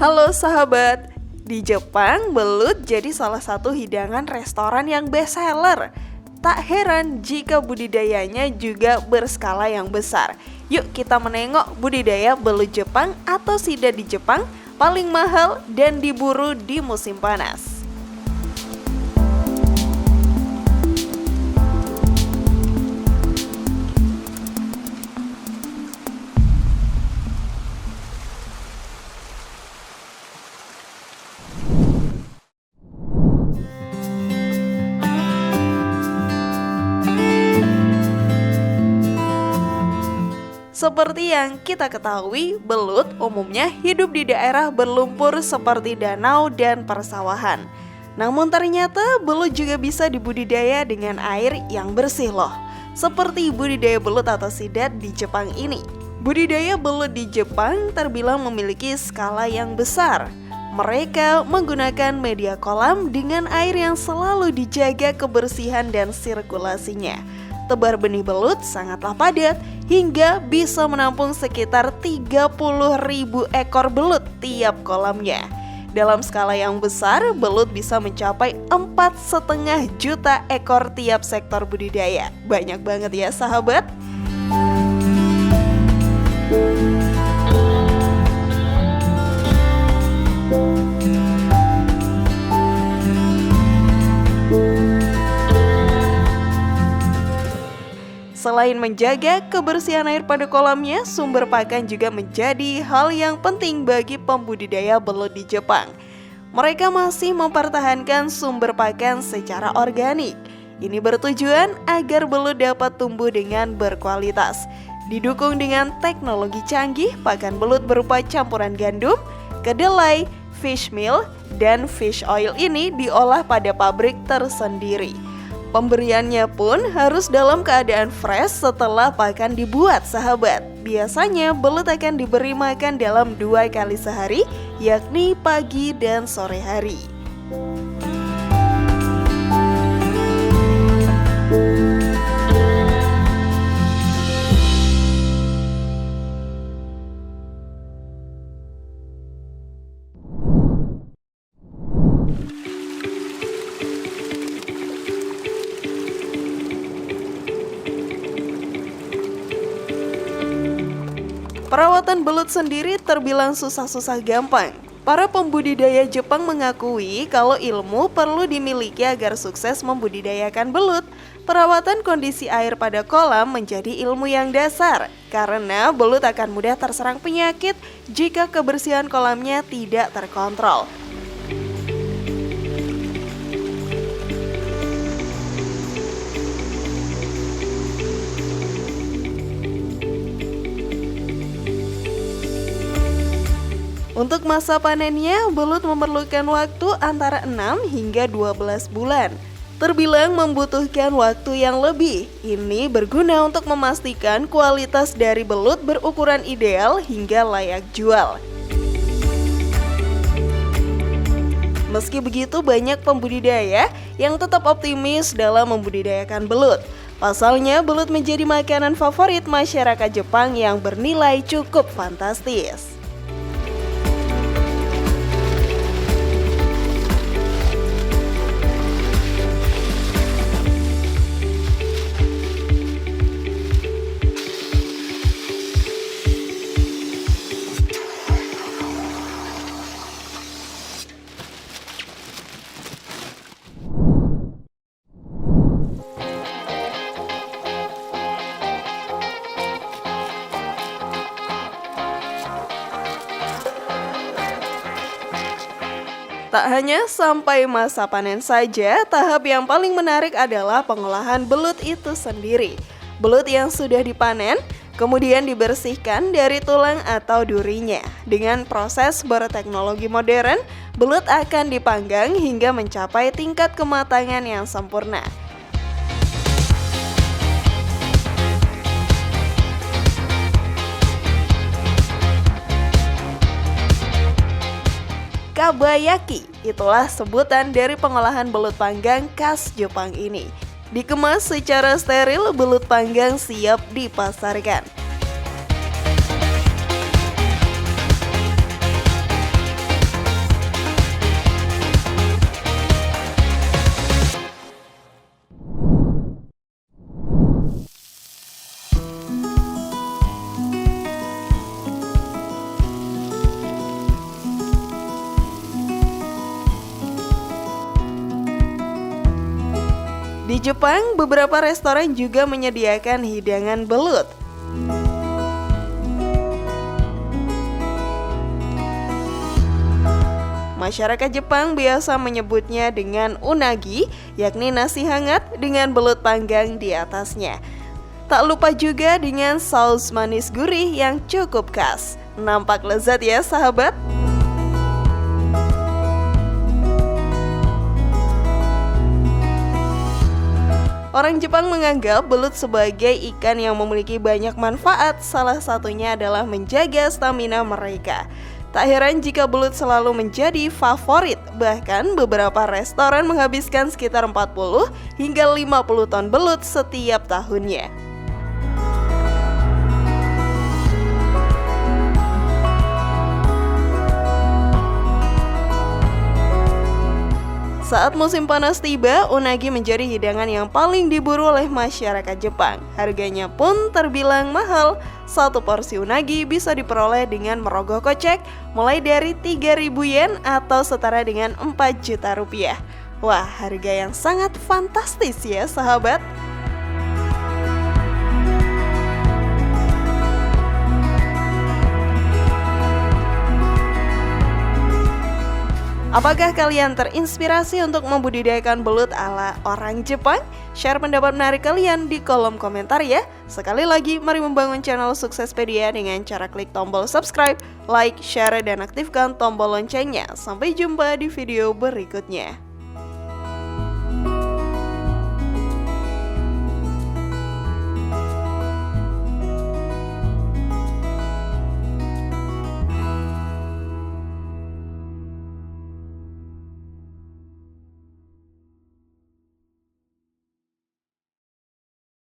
Halo sahabat, di Jepang belut jadi salah satu hidangan restoran yang best seller. Tak heran jika budidayanya juga berskala yang besar. Yuk kita menengok budidaya belut Jepang atau sida di Jepang paling mahal dan diburu di musim panas. Seperti yang kita ketahui, belut umumnya hidup di daerah berlumpur seperti danau dan persawahan. Namun ternyata belut juga bisa dibudidaya dengan air yang bersih loh. Seperti budidaya belut atau sidat di Jepang ini. Budidaya belut di Jepang terbilang memiliki skala yang besar. Mereka menggunakan media kolam dengan air yang selalu dijaga kebersihan dan sirkulasinya. Tebar benih belut sangatlah padat hingga bisa menampung sekitar 30.000 ekor belut tiap kolamnya. Dalam skala yang besar, belut bisa mencapai 4,5 juta ekor tiap sektor budidaya. Banyak banget ya sahabat. Selain menjaga kebersihan air pada kolamnya, sumber pakan juga menjadi hal yang penting bagi pembudidaya belut di Jepang. Mereka masih mempertahankan sumber pakan secara organik. Ini bertujuan agar belut dapat tumbuh dengan berkualitas. Didukung dengan teknologi canggih, pakan belut berupa campuran gandum, kedelai, fish meal, dan fish oil ini diolah pada pabrik tersendiri. Pemberiannya pun harus dalam keadaan fresh setelah pakan dibuat sahabat. Biasanya belut akan diberi makan dalam 2 kali sehari, yakni pagi dan sore hari. Perawatan belut sendiri terbilang susah-susah gampang. Para pembudidaya Jepang mengakui kalau ilmu perlu dimiliki agar sukses membudidayakan belut. Perawatan kondisi air pada kolam menjadi ilmu yang dasar, karena belut akan mudah terserang penyakit jika kebersihan kolamnya tidak terkontrol. Untuk masa panennya, belut memerlukan waktu antara 6 hingga 12 bulan. Terbilang membutuhkan waktu yang lebih. Ini berguna untuk memastikan kualitas dari belut berukuran ideal hingga layak jual. Meski begitu, banyak pembudidaya yang tetap optimis dalam membudidayakan belut. Pasalnya, belut menjadi makanan favorit masyarakat Jepang yang bernilai cukup fantastis. Tak hanya sampai masa panen saja, tahap yang paling menarik adalah pengolahan belut itu sendiri. Belut yang sudah dipanen, kemudian dibersihkan dari tulang atau durinya. Dengan proses berteknologi modern, belut akan dipanggang hingga mencapai tingkat kematangan yang sempurna. Kabayaki, itulah sebutan dari pengolahan belut panggang khas Jepang ini. Dikemas secara steril, belut panggang siap dipasarkan. Jepang, beberapa restoran juga menyediakan hidangan belut. Masyarakat Jepang biasa menyebutnya dengan unagi, yakni nasi hangat dengan belut panggang di atasnya. Tak lupa juga dengan saus manis gurih yang cukup khas. Nampak lezat ya sahabat? Orang Jepang menganggap belut sebagai ikan yang memiliki banyak manfaat, salah satunya adalah menjaga stamina mereka. Tak heran jika belut selalu menjadi favorit, bahkan beberapa restoran menghabiskan sekitar 40 hingga 50 ton belut setiap tahunnya. Saat musim panas tiba, unagi menjadi hidangan yang paling diburu oleh masyarakat Jepang. Harganya pun terbilang mahal. Satu porsi unagi bisa diperoleh dengan merogoh kocek mulai dari 3.000 yen atau setara dengan 4 juta rupiah. Wah, harga yang sangat fantastis ya sahabat. Apakah kalian terinspirasi untuk membudidayakan belut ala orang Jepang? Share pendapat menarik kalian di kolom komentar ya. Sekali lagi, mari membangun channel Suksespedia dengan cara klik tombol subscribe, like, share, dan aktifkan tombol loncengnya. Sampai jumpa di video berikutnya.